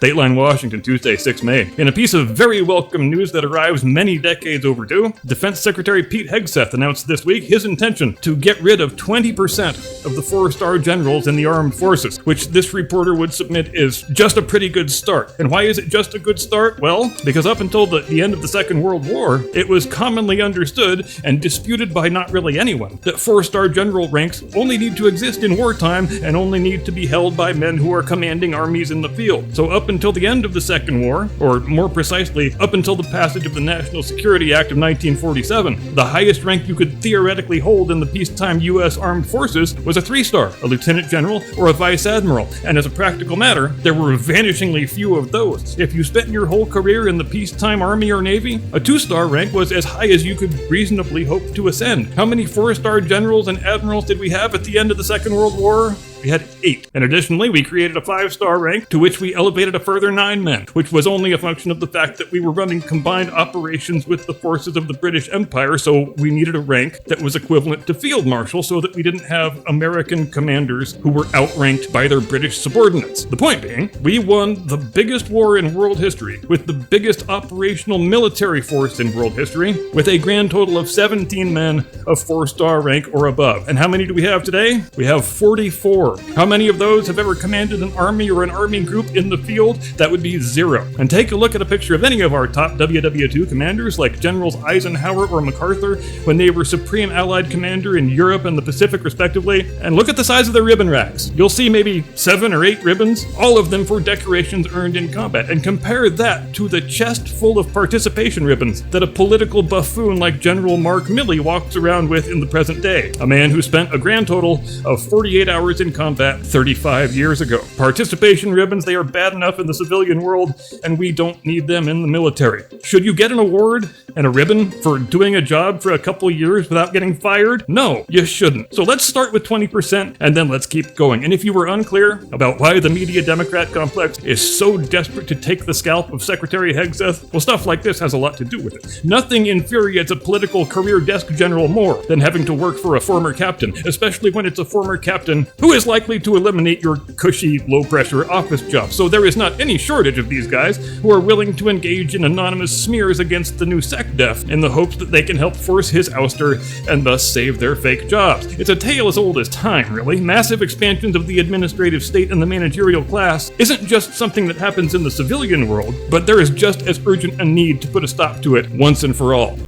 Dateline Washington, Tuesday, 6 May. In a piece of very welcome news that arrives many decades overdue, Defense Secretary Pete Hegseth announced this week his intention to get rid of 20% of the 4-star generals in the armed forces, which this reporter would submit is just a pretty good start. And why is it just a good start? Well, because up until the end of the Second World War, it was commonly understood and disputed by not really anyone that 4-star general ranks only need to exist in wartime and only need to be held by men who are commanding armies in the field. So up until the end of the Second War, or more precisely, up until the passage of the National Security Act of 1947, the highest rank you could theoretically hold in the peacetime U.S. Armed Forces was a 3-star, a lieutenant general, or a vice admiral. And as a practical matter, there were vanishingly few of those. If you spent your whole career in the peacetime Army or Navy, a 2-star rank was as high as you could reasonably hope to ascend. How many 4-star generals and admirals did we have at the end of the Second World War? We had 8. And additionally, we created a 5-star rank to which we elevated a further 9 men, which was only a function of the fact that we were running combined operations with the forces of the British Empire, so we needed a rank that was equivalent to Field Marshal so that we didn't have American commanders who were outranked by their British subordinates. The point being, we won the biggest war in world history with the biggest operational military force in world history with a grand total of 17 men of 4-star rank or above. And how many do we have today? We have 44. How many of those have ever commanded an army or an army group in the field? That would be 0. And take a look at a picture of any of our top WW2 commanders like Generals Eisenhower or MacArthur when they were Supreme Allied Commander in Europe and the Pacific respectively, and look at the size of their ribbon racks. You'll see maybe 7 or 8 ribbons, all of them for decorations earned in combat, and compare that to the chest full of participation ribbons that a political buffoon like General Mark Milley walks around with in the present day, a man who spent a grand total of 48 hours in combat 35 years ago. Participation ribbons, they are bad enough in the civilian world, and we don't need them in the military. Should you get an award and a ribbon for doing a job for a couple years without getting fired? No, you shouldn't. So let's start with 20% and then let's keep going. And if you were unclear about why the media Democrat complex is so desperate to take the scalp of Secretary Hegseth, well, stuff like this has a lot to do with it. Nothing infuriates a political career desk general more than having to work for a former captain, especially when it's a former captain who is likely to eliminate your cushy, low-pressure office job. So there is not any shortage of these guys who are willing to engage in anonymous smears against the new SecDef in the hopes that they can help force his ouster and thus save their fake jobs. It's a tale as old as time, really. Massive expansions of the administrative state and the managerial class isn't just something that happens in the civilian world, but there is just as urgent a need to put a stop to it once and for all.